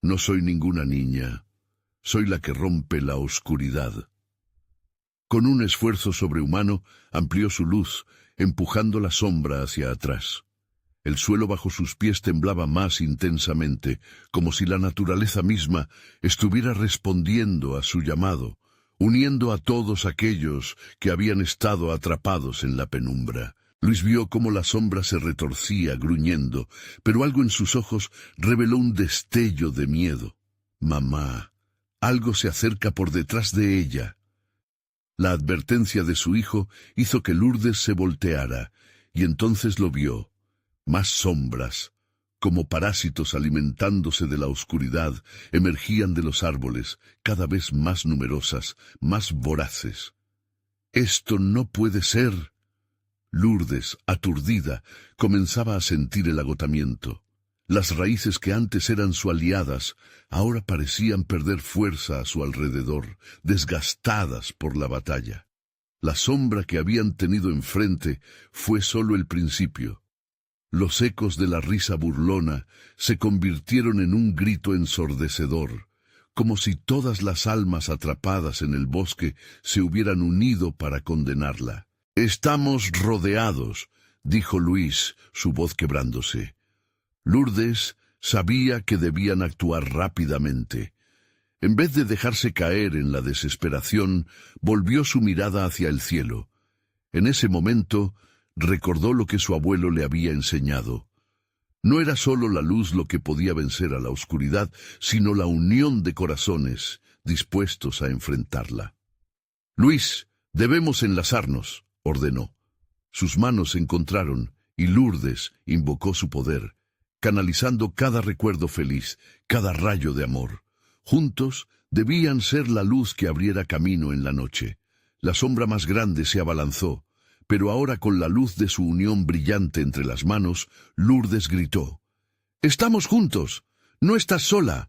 S1: «No soy ninguna niña, soy la que rompe la oscuridad». Con un esfuerzo sobrehumano, amplió su luz, empujando la sombra hacia atrás. El suelo bajo sus pies temblaba más intensamente, como si la naturaleza misma estuviera respondiendo a su llamado, uniendo a todos aquellos que habían estado atrapados en la penumbra. Luis vio cómo la sombra se retorcía, gruñendo, pero algo en sus ojos reveló un destello de miedo. «Mamá, algo se acerca por detrás de ella». La advertencia de su hijo hizo que Lourdes se volteara, y entonces lo vio. Más sombras, como parásitos alimentándose de la oscuridad, emergían de los árboles, cada vez más numerosas, más voraces. «Esto no puede ser». Lourdes, aturdida, comenzaba a sentir el agotamiento. Las raíces que antes eran su aliadas, ahora parecían perder fuerza a su alrededor, desgastadas por la batalla. La sombra que habían tenido enfrente fue solo el principio. Los ecos de la risa burlona se convirtieron en un grito ensordecedor, como si todas las almas atrapadas en el bosque se hubieran unido para condenarla. «Estamos rodeados», dijo Luis, su voz quebrándose. Lourdes sabía que debían actuar rápidamente. En vez de dejarse caer en la desesperación, volvió su mirada hacia el cielo. En ese momento, recordó lo que su abuelo le había enseñado. No era solo la luz lo que podía vencer a la oscuridad, sino la unión de corazones dispuestos a enfrentarla. «Luis, debemos enlazarnos», ordenó. Sus manos se encontraron y Lourdes invocó su poder, canalizando cada recuerdo feliz, cada rayo de amor. Juntos debían ser la luz que abriera camino en la noche. La sombra más grande se abalanzó, pero ahora con la luz de su unión brillante entre las manos, Lourdes gritó: «¡Estamos juntos! ¡No estás sola!».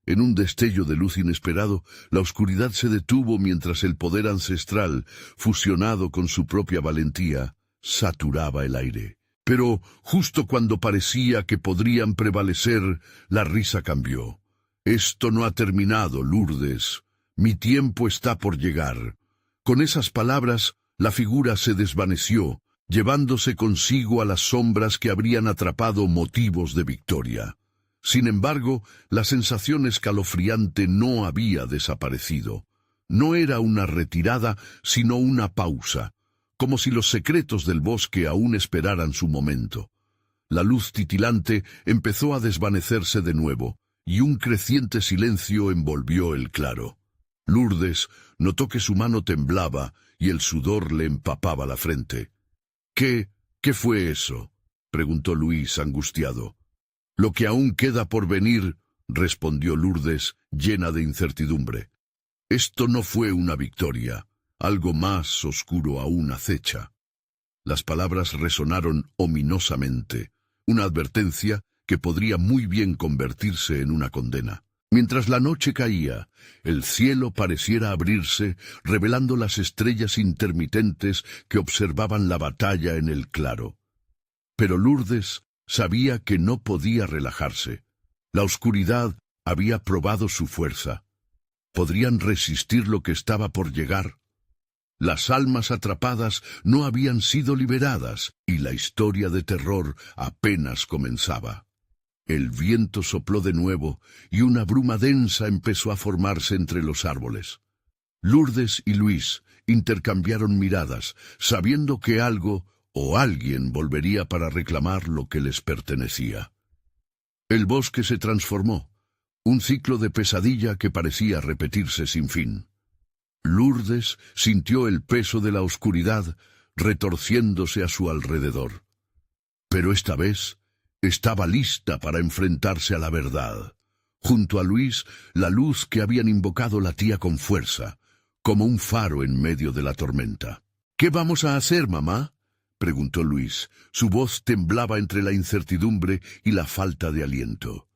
S1: En un destello de luz inesperado, la oscuridad se detuvo mientras el poder ancestral, fusionado con su propia valentía, saturaba el aire. Pero justo cuando parecía que podrían prevalecer, la risa cambió. «Esto no ha terminado, Lourdes. Mi tiempo está por llegar». Con esas palabras, la figura se desvaneció, llevándose consigo a las sombras que habrían atrapado motivos de victoria. Sin embargo, la sensación escalofriante no había desaparecido. No era una retirada, sino una pausa, como si los secretos del bosque aún esperaran su momento. La luz titilante empezó a desvanecerse de nuevo, y un creciente silencio envolvió el claro. Lourdes notó que su mano temblaba y el sudor le empapaba la frente. ¿Qué fue eso?», preguntó Luis angustiado. «Lo que aún queda por venir», respondió Lourdes, llena de incertidumbre. «Esto no fue una victoria, algo más oscuro aún acecha». Las palabras resonaron ominosamente, una advertencia que podría muy bien convertirse en una condena. Mientras la noche caía, el cielo pareciera abrirse, revelando las estrellas intermitentes que observaban la batalla en el claro. Pero Lourdes sabía que no podía relajarse. La oscuridad había probado su fuerza. ¿Podrían resistir lo que estaba por llegar? Las almas atrapadas no habían sido liberadas y la historia de terror apenas comenzaba. El viento sopló de nuevo y una bruma densa empezó a formarse entre los árboles. Lourdes y Luis intercambiaron miradas, sabiendo que algo o alguien volvería para reclamar lo que les pertenecía. El bosque se transformó, un ciclo de pesadilla que parecía repetirse sin fin. Lourdes sintió el peso de la oscuridad retorciéndose a su alrededor. Pero esta vez estaba lista para enfrentarse a la verdad. Junto a Luis, la luz que habían invocado latía con fuerza, como un faro en medio de la tormenta. «¿Qué vamos a hacer, mamá?», preguntó Luis. Su voz temblaba entre la incertidumbre y la falta de aliento.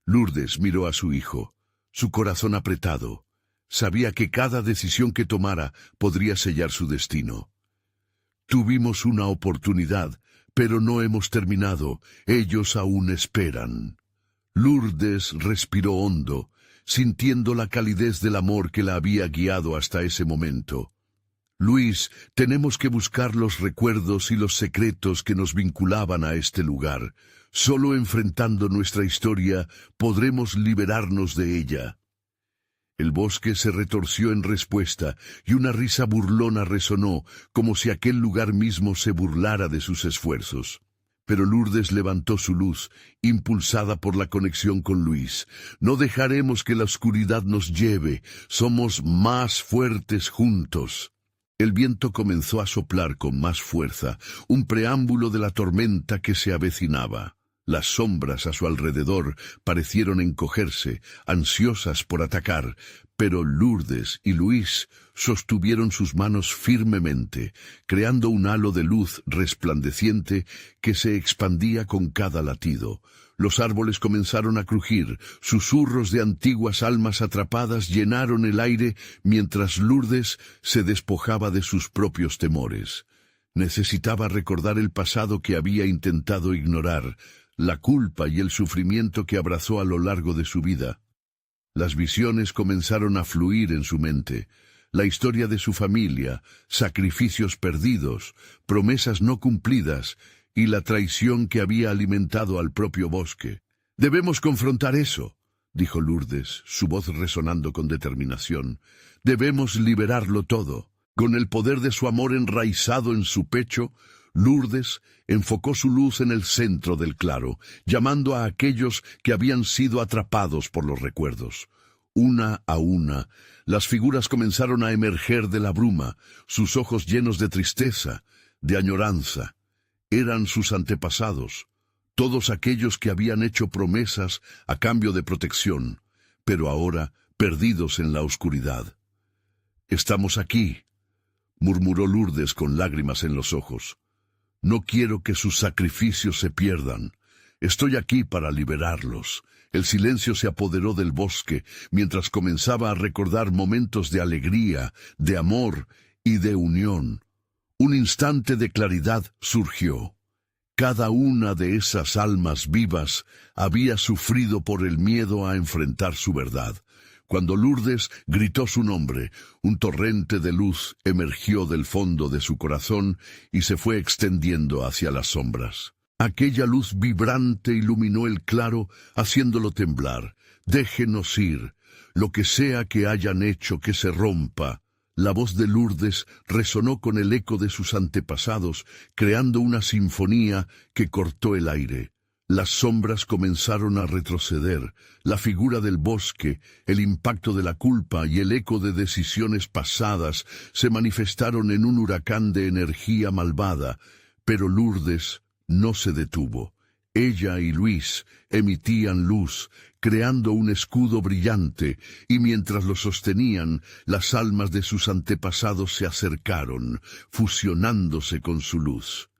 S1: Lourdes miró a su hijo, su corazón apretado. Sabía que cada decisión que tomara podría sellar su destino. «Tuvimos una oportunidad, pero no hemos terminado. Ellos aún esperan». Lourdes respiró hondo, sintiendo la calidez del amor que la había guiado hasta ese momento. «Luis, tenemos que buscar los recuerdos y los secretos que nos vinculaban a este lugar. Solo enfrentando nuestra historia podremos liberarnos de ella». El bosque se retorció en respuesta, y una risa burlona resonó, como si aquel lugar mismo se burlara de sus esfuerzos. Pero Lourdes levantó su luz, impulsada por la conexión con Luis. No dejaremos que la oscuridad nos lleve, somos más fuertes juntos. El viento comenzó a soplar con más fuerza, un preámbulo de la tormenta que se avecinaba. Las sombras a su alrededor parecieron encogerse, ansiosas por atacar, pero Lourdes y Luis sostuvieron sus manos firmemente, creando un halo de luz resplandeciente que se expandía con cada latido. Los árboles comenzaron a crujir, susurros de antiguas almas atrapadas llenaron el aire mientras Lourdes se despojaba de sus propios temores. Necesitaba recordar el pasado que había intentado ignorar, la culpa y el sufrimiento que abrazó a lo largo de su vida. Las visiones comenzaron a fluir en su mente. La historia de su familia, sacrificios perdidos, promesas no cumplidas y la traición que había alimentado al propio bosque. «Debemos confrontar eso», dijo Lourdes, su voz resonando con determinación. «Debemos liberarlo todo». Con el poder de su amor enraizado en su pecho, Lourdes enfocó su luz en el centro del claro, llamando a aquellos que habían sido atrapados por los recuerdos. Una a una, las figuras comenzaron a emerger de la bruma, sus ojos llenos de tristeza, de añoranza. Eran sus antepasados, todos aquellos que habían hecho promesas a cambio de protección, pero ahora perdidos en la oscuridad. «Estamos aquí», murmuró Lourdes con lágrimas en los ojos. «No quiero que sus sacrificios se pierdan. Estoy aquí para liberarlos». El silencio se apoderó del bosque mientras comenzaba a recordar momentos de alegría, de amor y de unión. Un instante de claridad surgió. Cada una de esas almas vivas había sufrido por el miedo a enfrentar su verdad. Cuando Lourdes gritó su nombre, un torrente de luz emergió del fondo de su corazón y se fue extendiendo hacia las sombras. Aquella luz vibrante iluminó el claro, haciéndolo temblar. «Déjenos ir. Lo que sea que hayan hecho que se rompa». La voz de Lourdes resonó con el eco de sus antepasados, creando una sinfonía que cortó el aire. Las sombras comenzaron a retroceder, la figura del bosque, el impacto de la culpa y el eco de decisiones pasadas se manifestaron en un huracán de energía malvada, pero Lourdes no se detuvo. Ella y Luis emitían luz, creando un escudo brillante, y mientras lo sostenían, las almas de sus antepasados se acercaron, fusionándose con su luz.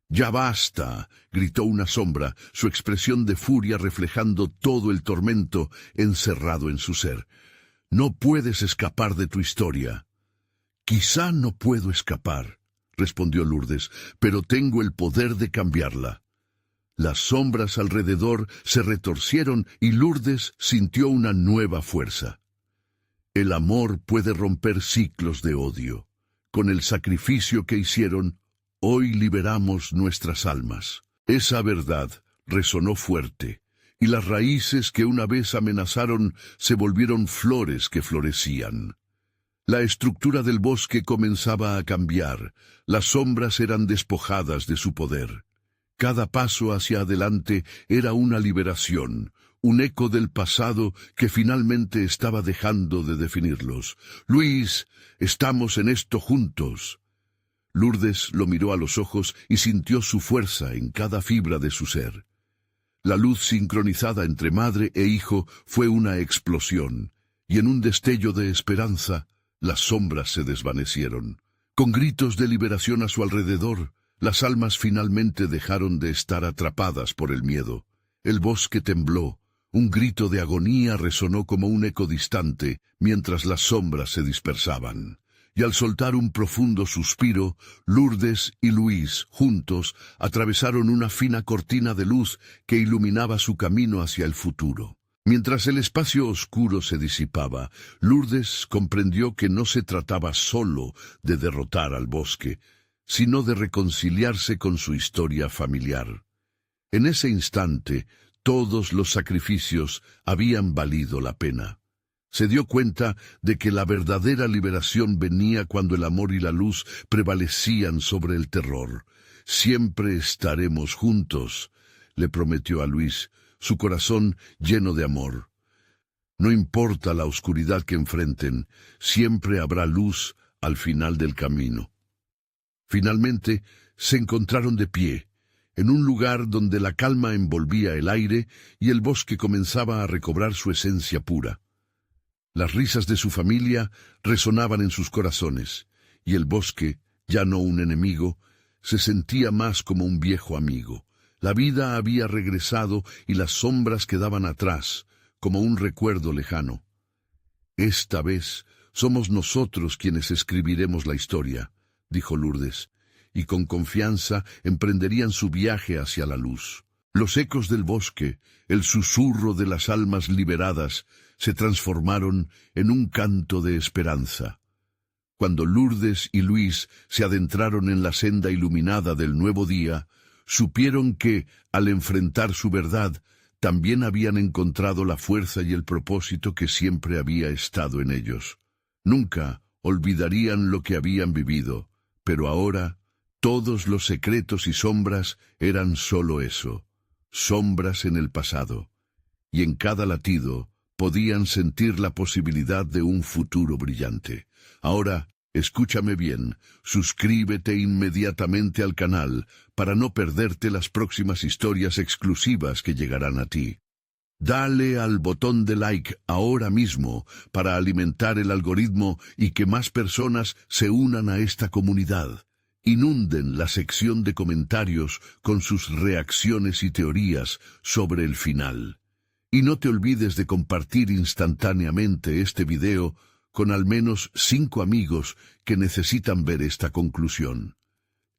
S1: «¡Ya basta!», gritó una sombra, su expresión de furia reflejando todo el tormento encerrado en su ser. «No puedes escapar de tu historia». «Quizá no puedo escapar», respondió Lourdes, «pero tengo el poder de cambiarla». Las sombras alrededor se retorcieron y Lourdes sintió una nueva fuerza. El amor puede romper ciclos de odio. Con el sacrificio que hicieron, hoy liberamos nuestras almas. Esa verdad resonó fuerte, y las raíces que una vez amenazaron se volvieron flores que florecían. La estructura del bosque comenzaba a cambiar, las sombras eran despojadas de su poder. Cada paso hacia adelante era una liberación, un eco del pasado que finalmente estaba dejando de definirlos. «Luis, estamos en esto juntos». Lourdes lo miró a los ojos y sintió su fuerza en cada fibra de su ser. La luz sincronizada entre madre e hijo fue una explosión, y en un destello de esperanza, las sombras se desvanecieron. Con gritos de liberación a su alrededor, las almas finalmente dejaron de estar atrapadas por el miedo. El bosque tembló, un grito de agonía resonó como un eco distante mientras las sombras se dispersaban. Y al soltar un profundo suspiro, Lourdes y Luis, juntos, atravesaron una fina cortina de luz que iluminaba su camino hacia el futuro. Mientras el espacio oscuro se disipaba, Lourdes comprendió que no se trataba solo de derrotar al bosque, sino de reconciliarse con su historia familiar. En ese instante, todos los sacrificios habían valido la pena. Se dio cuenta de que la verdadera liberación venía cuando el amor y la luz prevalecían sobre el terror. «Siempre estaremos juntos», le prometió a Luis, su corazón lleno de amor. No importa la oscuridad que enfrenten, siempre habrá luz al final del camino. Finalmente, se encontraron de pie, en un lugar donde la calma envolvía el aire y el bosque comenzaba a recobrar su esencia pura. Las risas de su familia resonaban en sus corazones, y el bosque, ya no un enemigo, se sentía más como un viejo amigo. La vida había regresado y las sombras quedaban atrás, como un recuerdo lejano. «Esta vez somos nosotros quienes escribiremos la historia», dijo Lourdes, y con confianza emprenderían su viaje hacia la luz. Los ecos del bosque, el susurro de las almas liberadas, se transformaron en un canto de esperanza. Cuando Lourdes y Luis se adentraron en la senda iluminada del nuevo día, supieron que, al enfrentar su verdad, también habían encontrado la fuerza y el propósito que siempre había estado en ellos. Nunca olvidarían lo que habían vivido, pero ahora todos los secretos y sombras eran solo eso, sombras en el pasado, y en cada latido podían sentir la posibilidad de un futuro brillante. Ahora, escúchame bien, suscríbete inmediatamente al canal para no perderte las próximas historias exclusivas que llegarán a ti. Dale al botón de like ahora mismo para alimentar el algoritmo y que más personas se unan a esta comunidad. Inunden la sección de comentarios con sus reacciones y teorías sobre el final. Y no te olvides de compartir instantáneamente este video con al menos 5 amigos que necesitan ver esta conclusión.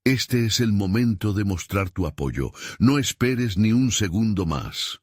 S1: Este es el momento de mostrar tu apoyo. No esperes ni un segundo más.